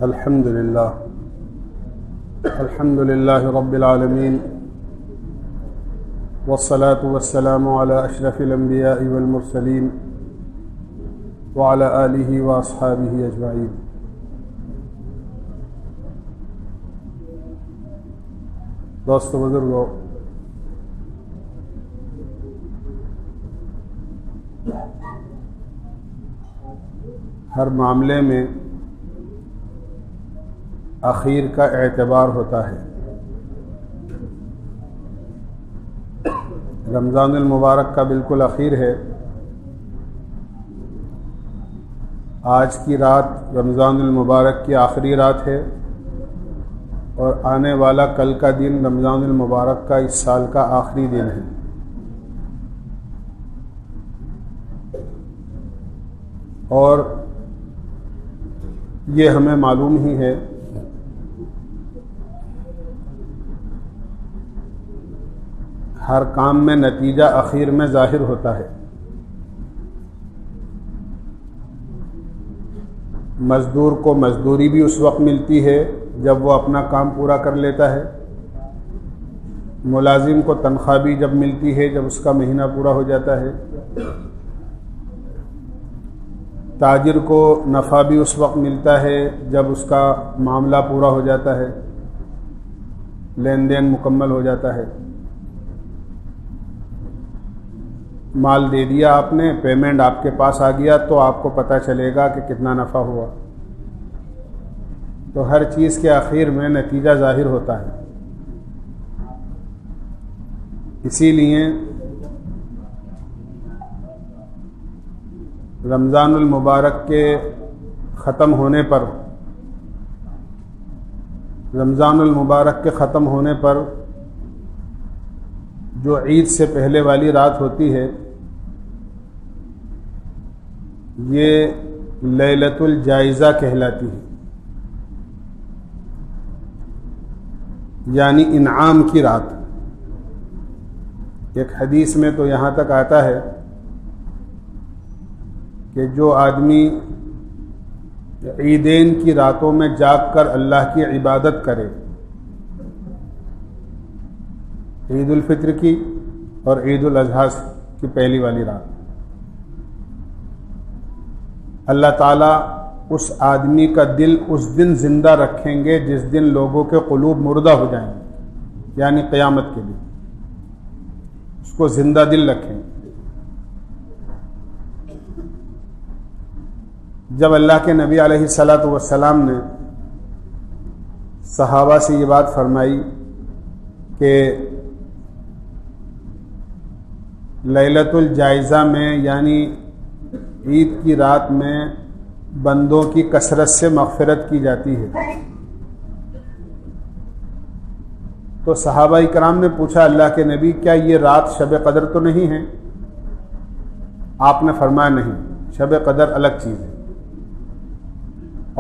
الحمد لله رب العالمين والصلاة والسلام على أشرف الأنبياء والمرسلين وعلى آله وأصحابه أجمعين. دوستو بزرگو، ہر معاملے میں اخیر کا اعتبار ہوتا ہے. رمضان المبارک کا بالکل اخیر ہے. آج کی رات رمضان المبارک کی آخری رات ہے اور آنے والا کل کا دن رمضان المبارک کا اس سال کا آخری دن ہے. اور یہ ہمیں معلوم ہی ہے ہر کام میں نتیجہ اخیر میں ظاہر ہوتا ہے. مزدور کو مزدوری بھی اس وقت ملتی ہے جب وہ اپنا کام پورا کر لیتا ہے. ملازم کو تنخواہ بھی جب ملتی ہے جب اس کا مہینہ پورا ہو جاتا ہے. تاجر کو نفع بھی اس وقت ملتا ہے جب اس کا معاملہ پورا ہو جاتا ہے، لین دین مکمل ہو جاتا ہے. مال دے دیا آپ نے، پیمنٹ آپ کے پاس آ گیا تو آپ کو پتہ چلے گا کہ کتنا نفع ہوا. تو ہر چیز کے آخر میں نتیجہ ظاہر ہوتا ہے. اسی لیے رمضان المبارک کے ختم ہونے پر جو عید سے پہلے والی رات ہوتی ہے یہ لیلۃ الجائزہ کہلاتی ہے، یعنی انعام کی رات. ایک حدیث میں تو یہاں تک آتا ہے کہ جو آدمی عیدین کی راتوں میں جاگ کر اللہ کی عبادت کرے، عید الفطر کی اور عید الاضحیٰ کی پہلی والی رات، اللہ تعالیٰ اس آدمی کا دل اس دن زندہ رکھیں گے جس دن لوگوں کے قلوب مردہ ہو جائیں گے، یعنی قیامت کے دن اس کو زندہ دل رکھیں گے. جب اللہ کے نبی علیہ الصلاۃ والسلام نے صحابہ سے یہ بات فرمائی کہ لیلۃ الجائزہ میں یعنی عید کی رات میں بندوں کی کثرت سے مغفرت کی جاتی ہے، تو صحابہ کرام نے پوچھا اللہ کے نبی کیا یہ رات شب قدر تو نہیں ہے؟ آپ نے فرمایا نہیں، شب قدر الگ چیز ہے.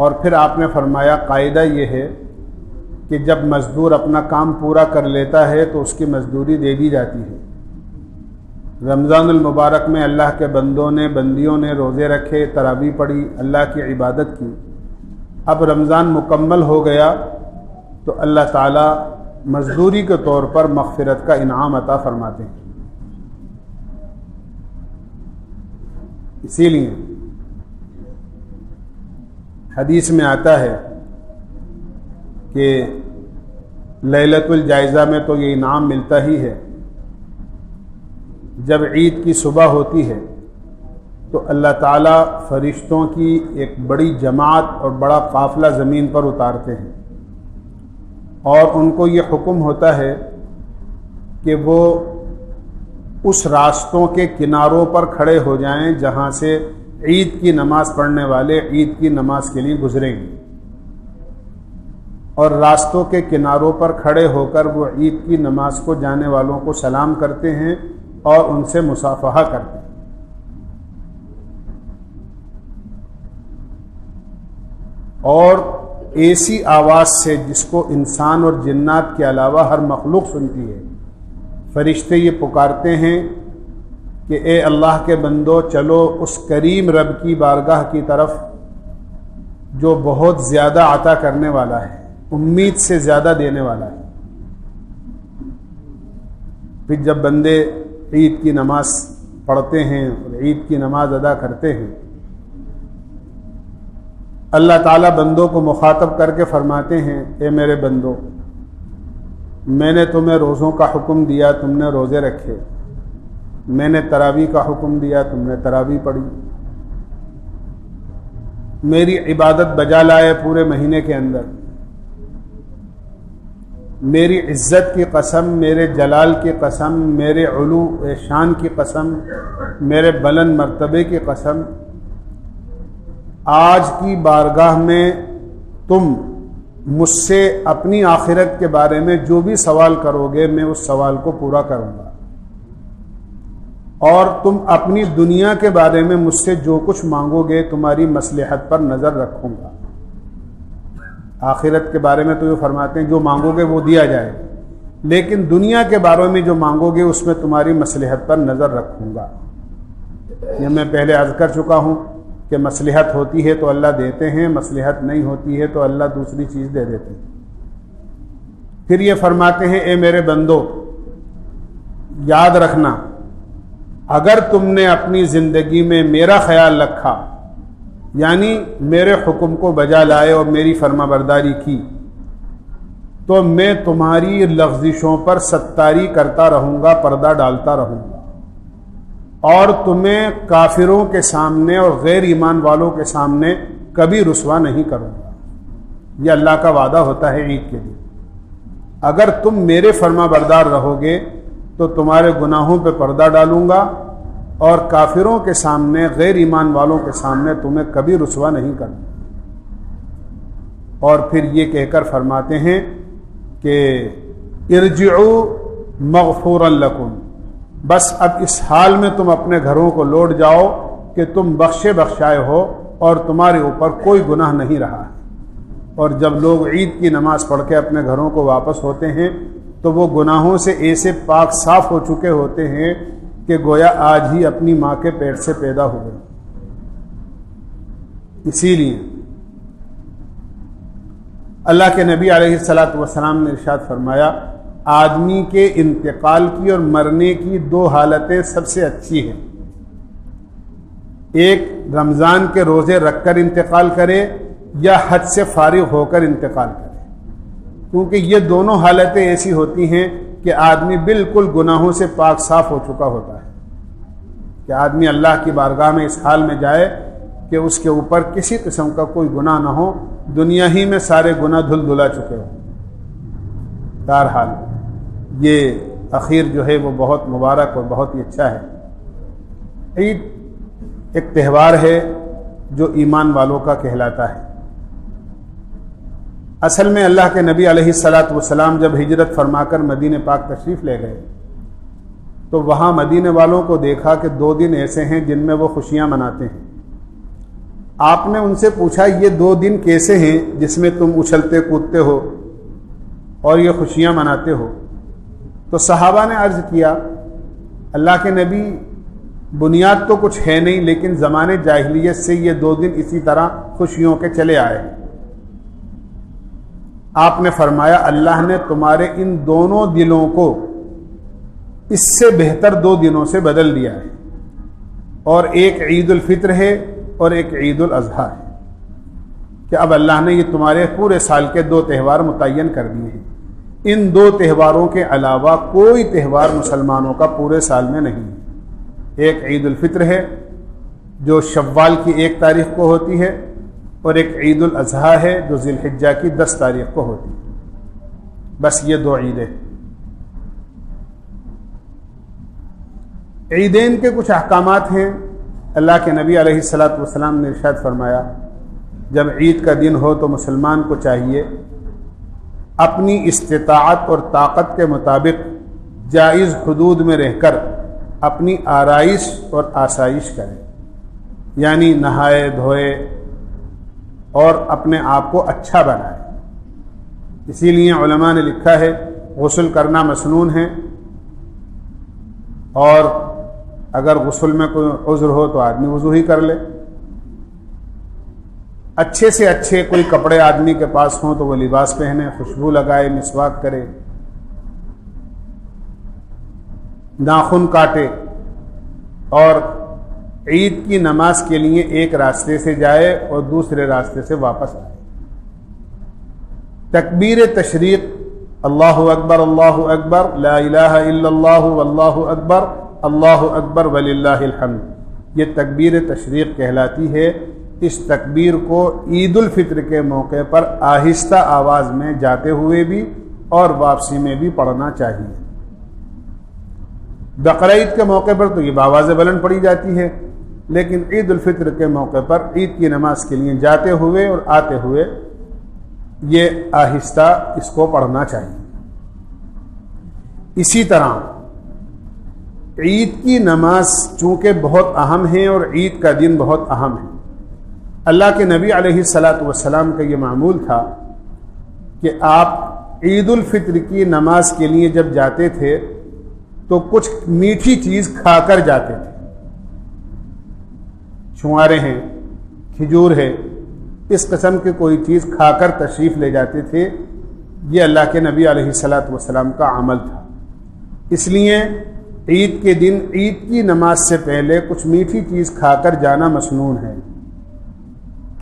اور پھر آپ نے فرمایا قاعدہ یہ ہے کہ جب مزدور اپنا کام پورا کر لیتا ہے تو اس کی مزدوری دے دی جاتی ہے. رمضان المبارک میں اللہ کے بندیوں نے روزے رکھے، تراویح پڑھی، اللہ کی عبادت کی. اب رمضان مکمل ہو گیا تو اللہ تعالیٰ مزدوری کے طور پر مغفرت کا انعام عطا فرماتے ہیں. اسی لیے حدیث میں آتا ہے کہ لیلۃ الجائزہ میں تو یہ انعام ملتا ہی ہے. جب عید کی صبح ہوتی ہے تو اللہ تعالیٰ فرشتوں کی ایک بڑی جماعت اور بڑا قافلہ زمین پر اتارتے ہیں اور ان کو یہ حکم ہوتا ہے کہ وہ اس راستوں کے کناروں پر کھڑے ہو جائیں جہاں سے عید کی نماز پڑھنے والے عید کی نماز کے لیے گزریں گے، اور راستوں کے کناروں پر کھڑے ہو کر وہ عید کی نماز کو جانے والوں کو سلام کرتے ہیں اور ان سے مصافحہ کرتے ہیں. اور ایسی آواز سے جس کو انسان اور جنات کے علاوہ ہر مخلوق سنتی ہے. فرشتے یہ پکارتے ہیں کہ اے اللہ کے بندو چلو اس کریم رب کی بارگاہ کی طرف جو بہت زیادہ عطا کرنے والا ہے، امید سے زیادہ دینے والا ہے۔ پھر جب بندے عید کی نماز پڑھتے ہیں اور عید کی نماز ادا کرتے ہیں، اللہ تعالیٰ بندوں کو مخاطب کر کے فرماتے ہیں، اے میرے بندو، میں نے تمہیں روزوں کا حکم دیا، تم نے روزے رکھے، میں نے تراویح کا حکم دیا، تم نے تراویح پڑھی، میری عبادت بجا لائے پورے مہینے کے اندر، میری عزت کی قسم، میرے جلال کی قسم، میرے علو شان کی قسم، میرے بلند مرتبے کی قسم، آج کی بارگاہ میں تم مجھ سے اپنی آخرت کے بارے میں جو بھی سوال کرو گے میں اس سوال کو پورا کروں گا، اور تم اپنی دنیا کے بارے میں مجھ سے جو کچھ مانگو گے تمہاری مصلحت پر نظر رکھوں گا۔ آخرت کے بارے میں تو یہ فرماتے ہیں جو مانگو گے وہ دیا جائے، لیکن دنیا کے بارے میں جو مانگو گے اس میں تمہاری مصلحت پر نظر رکھوں گا۔ یہ میں پہلے عرض کر چکا ہوں کہ مصلحت ہوتی ہے تو اللہ دیتے ہیں، مصلحت نہیں ہوتی ہے تو اللہ دوسری چیز دے دیتے ہیں۔ پھر یہ فرماتے ہیں، اے میرے بندو، یاد رکھنا اگر تم نے اپنی زندگی میں میرا خیال رکھا، یعنی میرے حکم کو بجا لائے اور میری فرما برداری کی، تو میں تمہاری لغزشوں پر ستاری کرتا رہوں گا، پردہ ڈالتا رہوں گا، اور تمہیں کافروں کے سامنے اور غیر ایمان والوں کے سامنے کبھی رسوا نہیں کروں گا۔ یہ اللہ کا وعدہ ہوتا ہے عید کے دن، اگر تم میرے فرما بردار رہو گے تو تمہارے گناہوں پہ پردہ ڈالوں گا اور کافروں کے سامنے، غیر ایمان والوں کے سامنے تمہیں کبھی رسوا نہیں کروں گا۔ اور پھر یہ کہہ کر فرماتے ہیں کہ ارجعوا مغفورا لکم، بس اب اس حال میں تم اپنے گھروں کو لوٹ جاؤ کہ تم بخشے بخشائے ہو اور تمہارے اوپر کوئی گناہ نہیں رہا ہے۔ اور جب لوگ عید کی نماز پڑھ کے اپنے گھروں کو واپس ہوتے ہیں تو وہ گناہوں سے ایسے پاک صاف ہو چکے ہوتے ہیں کہ گویا آج ہی اپنی ماں کے پیٹ سے پیدا ہوئے۔ اسی لیے اللہ کے نبی علیہ الصلاۃ والسلام نے ارشاد فرمایا، آدمی کے انتقال کی اور مرنے کی دو حالتیں سب سے اچھی ہیں، ایک رمضان کے روزے رکھ کر انتقال کرے یا حج سے فارغ ہو کر انتقال کرے، کیونکہ یہ دونوں حالتیں ایسی ہوتی ہیں کہ آدمی بالکل گناہوں سے پاک صاف ہو چکا ہوتا ہے، کہ آدمی اللہ کی بارگاہ میں اس حال میں جائے کہ اس کے اوپر کسی قسم کا کوئی گناہ نہ ہو، دنیا ہی میں سارے گناہ دھل دھلا چکے ہوں۔ بہرحال یہ اخیر جو ہے وہ بہت مبارک اور بہت ہی اچھا ہے۔ عید ایک تہوار ہے جو ایمان والوں کا کہلاتا ہے۔ اصل میں اللہ کے نبی علیہ الصلاۃ والسلام جب ہجرت فرما کر مدینہ پاک تشریف لے گئے تو وہاں مدینہ والوں کو دیکھا کہ 2 دن ایسے ہیں جن میں وہ خوشیاں مناتے ہیں۔ آپ نے ان سے پوچھا، یہ 2 دن کیسے ہیں جس میں تم اچھلتے کودتے ہو اور یہ خوشیاں مناتے ہو؟ تو صحابہ نے عرض کیا، اللہ کے نبی بنیاد تو کچھ ہے نہیں، لیکن زمانے جاہلیت سے یہ 2 دن اسی طرح خوشیوں کے چلے آئے ہیں۔ آپ نے فرمایا، اللہ نے تمہارے ان دونوں دلوں کو اس سے بہتر 2 دنوں سے بدل دیا ہے، اور ایک عید الفطر ہے اور ایک عید الاضحیٰ ہے، کہ اب اللہ نے یہ تمہارے پورے سال کے 2 تہوار متعین کر دیے ہیں۔ ان 2 تہواروں کے علاوہ کوئی تہوار مسلمانوں کا پورے سال میں نہیں ہے۔ ایک عید الفطر ہے جو شوال کی 1 تاریخ کو ہوتی ہے، اور ایک عید الاضحیٰ ہے جو ذی الحجہ کی 10 تاریخ کو ہوتی ہے۔ بس یہ 2 عیدیں۔ عیدین کے کچھ احکامات ہیں۔ اللہ کے نبی علیہ الصلاۃ والسلام نے ارشاد فرمایا، جب عید کا دن ہو تو مسلمان کو چاہیے اپنی استطاعت اور طاقت کے مطابق جائز حدود میں رہ کر اپنی آرائش اور آسائش کرے، یعنی نہائے دھوئے اور اپنے آپ کو اچھا بنائے۔ اسی لیے علماء نے لکھا ہے غسل کرنا مسنون ہے، اور اگر غسل میں کوئی عذر ہو تو آدمی وضو ہی کر لے۔ اچھے سے اچھے کوئی کپڑے آدمی کے پاس ہوں تو وہ لباس پہنے، خوشبو لگائے، مسواک کرے، ناخن کاٹے، اور عید کی نماز کے لیے ایک راستے سے جائے اور دوسرے راستے سے واپس آئے۔ تکبیر تشریق، اللہ اکبر اللہ اکبر، لا الہ الا اللہ واللہ اکبر، اللہ اکبر وللہ الحمد، یہ تکبیر تشریق کہلاتی ہے۔ اس تکبیر کو عید الفطر کے موقع پر آہستہ آواز میں جاتے ہوئے بھی اور واپسی میں بھی پڑھنا چاہیے۔ بقرعید کے موقع پر تو یہ بآواز بلند پڑھی جاتی ہے، لیکن عید الفطر کے موقع پر عید کی نماز کے لیے جاتے ہوئے اور آتے ہوئے یہ آہستہ اس کو پڑھنا چاہیے۔ اسی طرح عید کی نماز چونکہ بہت اہم ہے اور عید کا دن بہت اہم ہے، اللہ کے نبی علیہ الصلاۃ والسلام کا یہ معمول تھا کہ آپ عید الفطر کی نماز کے لیے جب جاتے تھے تو کچھ میٹھی چیز کھا کر جاتے تھے۔ چھوارے ہیں، کھجور ہے، اس قسم کی کوئی چیز کھا کر تشریف لے جاتے تھے۔ یہ اللہ کے نبی علیہ الصلاۃ والسلام کا عمل تھا۔ اس لیے عید کے دن عید کی نماز سے پہلے کچھ میٹھی چیز کھا کر جانا مسنون ہے۔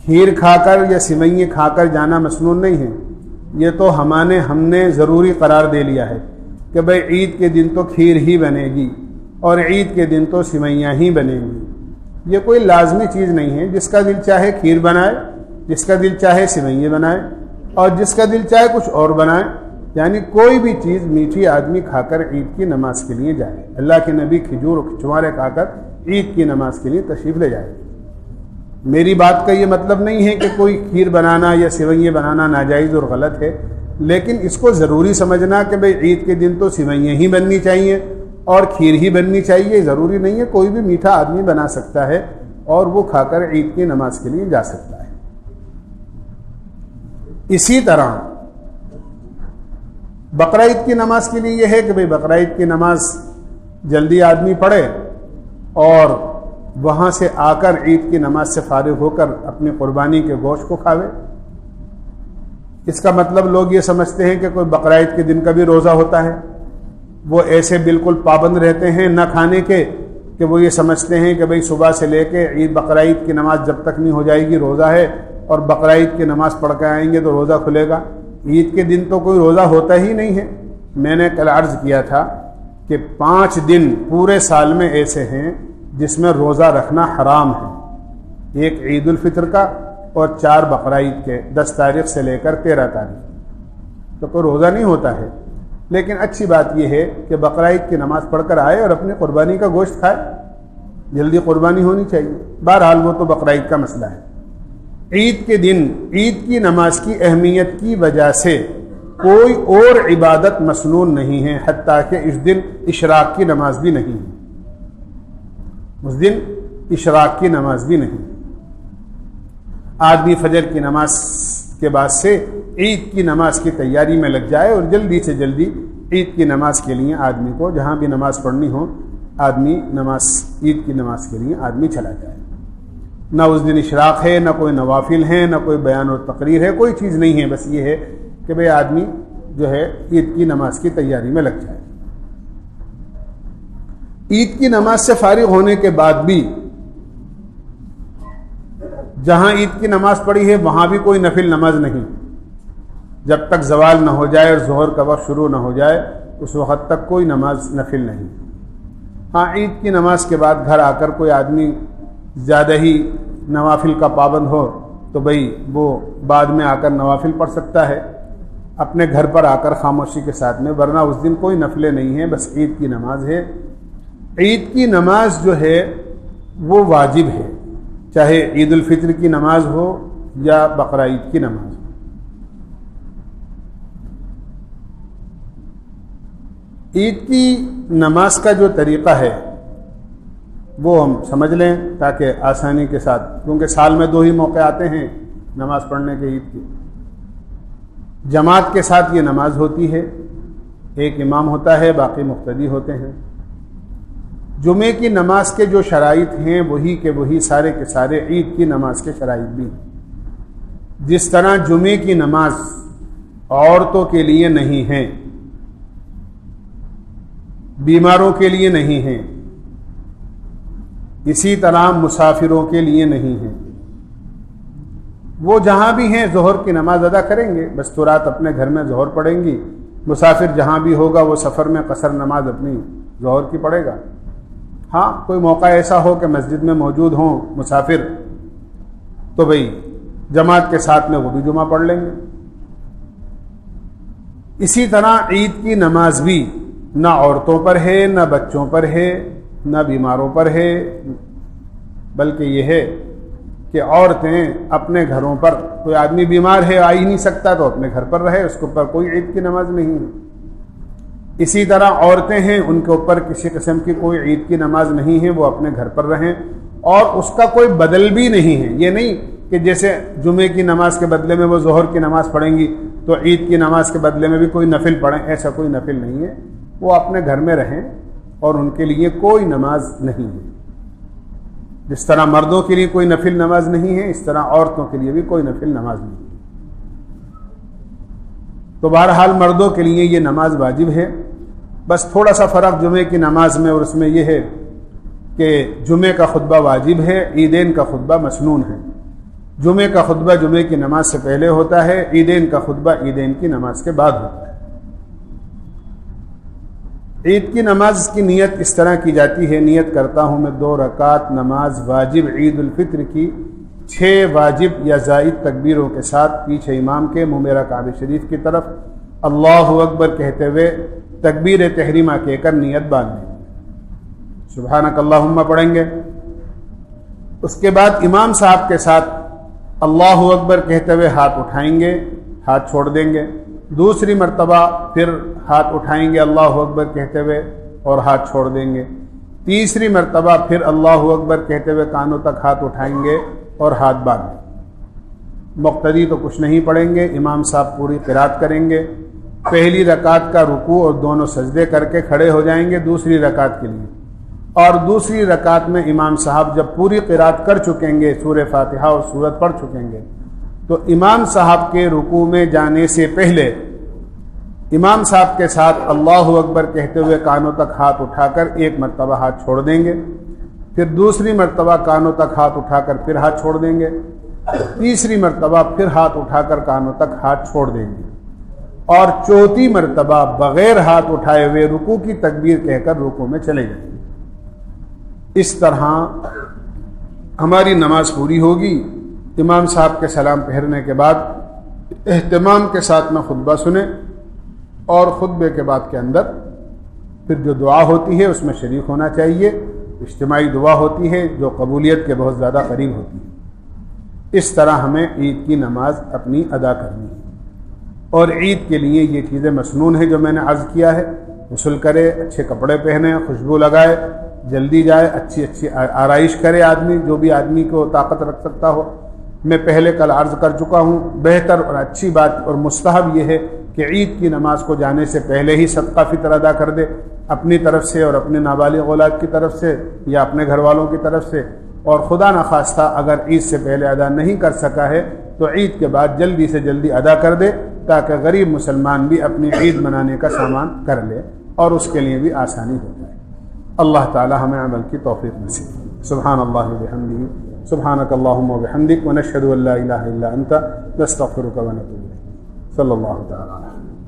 کھیر کھا کر یا سوئیں کھا کر جانا مسنون نہیں ہے، یہ تو ہم نے ضروری قرار دے لیا ہے کہ بھئی عید کے دن تو کھیر ہی بنے گی اور عید کے دن تو سوئیاں ہی بنیں گی۔ یہ کوئی لازمی چیز نہیں ہے، جس کا دل چاہے کھیر بنائے، جس کا دل چاہے سوئیں بنائے، اور جس کا دل چاہے کچھ اور بنائے، یعنی کوئی بھی چیز میٹھی آدمی کھا کر عید کی نماز کے لیے جائے۔ اللہ کے نبی کھجور اور چھوارے کھا کر عید کی نماز کے لیے تشریف لے جائے۔ میری بات کا یہ مطلب نہیں ہے کہ کوئی کھیر بنانا یا سوئیں بنانا ناجائز اور غلط ہے، لیکن اس کو ضروری سمجھنا کہ بھئی عید کے دن تو سوئیں ہی بننی چاہیے اور کھیر ہی بننی چاہیے، ضروری نہیں ہے۔ کوئی بھی میٹھا آدمی بنا سکتا ہے اور وہ کھا کر عید کی نماز کے لیے جا سکتا ہے۔ اسی طرح بقرعید کی نماز کے لیے یہ ہے کہ بھئی بقرعید کی نماز جلدی آدمی پڑھے اور وہاں سے آ کر عید کی نماز سے فارغ ہو کر اپنی قربانی کے گوشت کو کھاوے۔ اس کا مطلب لوگ یہ سمجھتے ہیں کہ کوئی بقرعید کے دن کا بھی روزہ ہوتا ہے، وہ ایسے بالکل پابند رہتے ہیں نہ کھانے کے کہ وہ یہ سمجھتے ہیں کہ بھئی صبح سے لے کے عید بقرعید کی نماز جب تک نہیں ہو جائے گی روزہ ہے، اور بقرعید کی نماز پڑھ کے آئیں گے تو روزہ کھلے گا۔ عید کے دن تو کوئی روزہ ہوتا ہی نہیں ہے۔ میں نے کل عرض کیا تھا کہ 5 دن پورے سال میں ایسے ہیں جس میں روزہ رکھنا حرام ہے، ایک عید الفطر کا اور 4 بقرعید کے، 10 تاریخ سے لے کر 13 تاریخ، تو کوئی روزہ نہیں ہوتا ہے۔ لیکن اچھی بات یہ ہے کہ بقرعید کی نماز پڑھ کر آئے اور اپنی قربانی کا گوشت کھائے، جلدی قربانی ہونی چاہیے۔ بہرحال وہ تو بقرعید کا مسئلہ ہے۔ عید کے دن عید کی نماز کی اہمیت کی وجہ سے کوئی اور عبادت مسنون نہیں ہے، حتیٰ کہ اس دن اشراق کی نماز بھی نہیں ہے، اس دن اشراق کی نماز بھی نہیں۔ آدمی فجر کی نماز کے بعد سے عید کی نماز کی تیاری میں لگ جائے اور جلدی سے جلدی عید کی نماز کے لیے آدمی کو جہاں بھی نماز پڑھنی ہو آدمی عید کی نماز کے لیے آدمی چلا جائے۔ نہ اس دن اشراق ہے، نہ کوئی نوافل ہیں، نہ کوئی بیان اور تقریر ہے، کوئی چیز نہیں ہے، بس یہ ہے کہ بھئی آدمی جو ہے عید کی نماز کی تیاری میں لگ جائے۔ عید کی نماز سے فارغ ہونے کے بعد بھی جہاں عید کی نماز پڑھی ہے وہاں بھی کوئی نفل نماز نہیں، جب تک زوال نہ ہو جائے اور ظہر کا وقت شروع نہ ہو جائے اس وقت تک کوئی نماز نفل نہیں۔ ہاں عید کی نماز کے بعد گھر آ کر کوئی آدمی زیادہ ہی نوافل کا پابند ہو تو بھئی وہ بعد میں آ کر نوافل پڑھ سکتا ہے اپنے گھر پر آ کر خاموشی کے ساتھ میں، ورنہ اس دن کوئی نفلیں نہیں ہیں، بس عید کی نماز ہے۔ عید کی نماز جو ہے وہ واجب ہے، چاہے عید الفطر کی نماز ہو یا بقرعید کی نماز ہو۔ عید کی نماز کا جو طریقہ ہے وہ ہم سمجھ لیں تاکہ آسانی کے ساتھ، کیونکہ سال میں 2 ہی موقع آتے ہیں نماز پڑھنے کے عید کی۔ جماعت کے ساتھ یہ نماز ہوتی ہے، ایک امام ہوتا ہے، باقی مقتدی ہوتے ہیں۔ جمعے کی نماز کے جو شرائط ہیں وہی کے وہی سارے کے سارے عید کی نماز کے شرائط بھی ہیں۔ جس طرح جمعے کی نماز عورتوں کے لیے نہیں ہے، بیماروں کے لیے نہیں ہے، اسی طرح مسافروں کے لیے نہیں ہے۔ وہ جہاں بھی ہیں ظہر کی نماز ادا کریں گے، بس تو رات اپنے گھر میں ظہر پڑھیں گی۔ مسافر جہاں بھی ہوگا وہ سفر میں قصر نماز اپنی ظہر کی پڑھے گا۔ ہاں کوئی موقع ایسا ہو کہ مسجد میں موجود ہوں مسافر، تو بھئی جماعت کے ساتھ میں وہ بھی جمعہ پڑھ لیں گے۔ اسی طرح عید کی نماز بھی نہ عورتوں پر ہے، نہ بچوں پر ہے، نہ بیماروں پر ہے، بلکہ یہ ہے کہ عورتیں اپنے گھروں پر، کوئی آدمی بیمار ہے آ ہی نہیں سکتا تو اپنے گھر پر رہے، اس کے اوپر کوئی عید کی نماز نہیں ہے۔ اسی طرح عورتیں ہیں، ان کے اوپر کسی قسم کی کوئی عید کی نماز نہیں ہے، وہ اپنے گھر پر رہیں، اور اس کا کوئی بدل بھی نہیں ہے۔ یہ نہیں کہ جیسے جمعے کی نماز کے بدلے میں وہ ظہر کی نماز پڑھیں گی تو عید کی نماز کے بدلے میں بھی کوئی نفل پڑھیں، ایسا کوئی نفل نہیں ہے۔ وہ اپنے گھر میں رہیں اور ان کے لیے کوئی نماز نہیں ہے۔ جس طرح مردوں کے لیے کوئی نفل نماز نہیں ہے، اس طرح عورتوں کے لیے بھی کوئی نفل نماز نہیں ہے۔ تو بہرحال مردوں کے لیے یہ نماز واجب ہے۔ بس تھوڑا سا فرق جمعے کی نماز میں اور اس میں یہ ہے کہ جمعے کا خطبہ واجب ہے، عیدین کا خطبہ مسنون ہے۔ جمعے کا خطبہ جمعے کی نماز سے پہلے ہوتا ہے، عیدین کا خطبہ عیدین کی نماز کے بعد ہوتا ہے۔ عید کی نماز کی نیت اس طرح کی جاتی ہے، نیت کرتا ہوں میں 2 رکعت نماز واجب عید الفطر کی 6 واجب یا زائد تکبیروں کے ساتھ پیچھے امام کے منہ میرا کعبہ شریف کی طرف اللہ اکبر کہتے ہوئے تکبیر تحریمہ کہہ کر نیت باندھیں گے۔ سبحانک اللہم پڑھیں گے، اس کے بعد امام صاحب کے ساتھ اللہ اکبر کہتے ہوئے ہاتھ اٹھائیں گے، ہاتھ چھوڑ دیں گے، دوسری مرتبہ پھر ہاتھ اٹھائیں گے اللہ اکبر کہتے ہوئے اور ہاتھ چھوڑ دیں گے، تیسری مرتبہ پھر اللہ اکبر کہتے ہوئے کانوں تک ہاتھ اٹھائیں گے اور ہاتھ باندھیں گے۔ مقتدی تو کچھ نہیں پڑھیں گے، امام صاحب پوری قرات کریں گے۔ پہلی رکعت کا رکوع اور دونوں سجدے کر کے کھڑے ہو جائیں گے دوسری رکعت کے لیے، اور دوسری رکعت میں امام صاحب جب پوری قرات کر چکیں گے، سورہ فاتحہ اور سورت پڑھ چکیں گے، تو امام صاحب کے رکوع میں جانے سے پہلے امام صاحب کے ساتھ اللہ اکبر کہتے ہوئے کانوں تک ہاتھ اٹھا کر ایک مرتبہ ہاتھ چھوڑ دیں گے، پھر دوسری مرتبہ کانوں تک ہاتھ اٹھا کر پھر ہاتھ چھوڑ دیں گے، تیسری مرتبہ پھر ہاتھ اٹھا کر کانوں تک ہاتھ چھوڑ دیں گے، اور چوتھی مرتبہ بغیر ہاتھ اٹھائے ہوئے رکوع کی تکبیر کہہ کر رکوع میں چلے جائیں گے۔ اس طرح ہماری نماز پوری ہوگی۔ امام صاحب کے سلام پھیرنے کے بعد اہتمام کے ساتھ میں خطبہ سنیں، اور خطبے کے بعد کے اندر پھر جو دعا ہوتی ہے اس میں شریک ہونا چاہیے۔ اجتماعی دعا ہوتی ہے جو قبولیت کے بہت زیادہ قریب ہوتی ہے۔ اس طرح ہمیں عید کی نماز اپنی ادا کرنی ہے، اور عید کے لیے یہ چیزیں مسنون ہیں جو میں نے عرض کیا ہے۔ غسل کرے، اچھے کپڑے پہنے، خوشبو لگائے، جلدی جائے، اچھی آرائش کرے آدمی، جو بھی آدمی کو طاقت رکھ سکتا ہو۔ میں پہلے کل عرض کر چکا ہوں، بہتر اور اچھی بات اور مستحب یہ ہے کہ عید کی نماز کو جانے سے پہلے ہی صدقہ فطر ادا کر دے، اپنی طرف سے اور اپنے نابالغ اولاد کی طرف سے یا اپنے گھر والوں کی طرف سے، اور خدا نخواستہ اگر عید سے پہلے ادا نہیں کر سکا ہے تو عید کے بعد جلدی سے جلدی ادا کر دے، تاکہ غریب مسلمان بھی اپنی عید منانے کا سامان کر لے اور اس کے لیے بھی آسانی ہو جائے۔ اللہ تعالی ہمیں عمل کی توفیق نصیب۔ سبحان اللہ وبحمدہ، سبحانک اللہم وبحمدک، ونشہد ان لا الہ الا انت، نستغفرک ونتوب الیک۔ صلی اللہ تعالی علیہ وسلم۔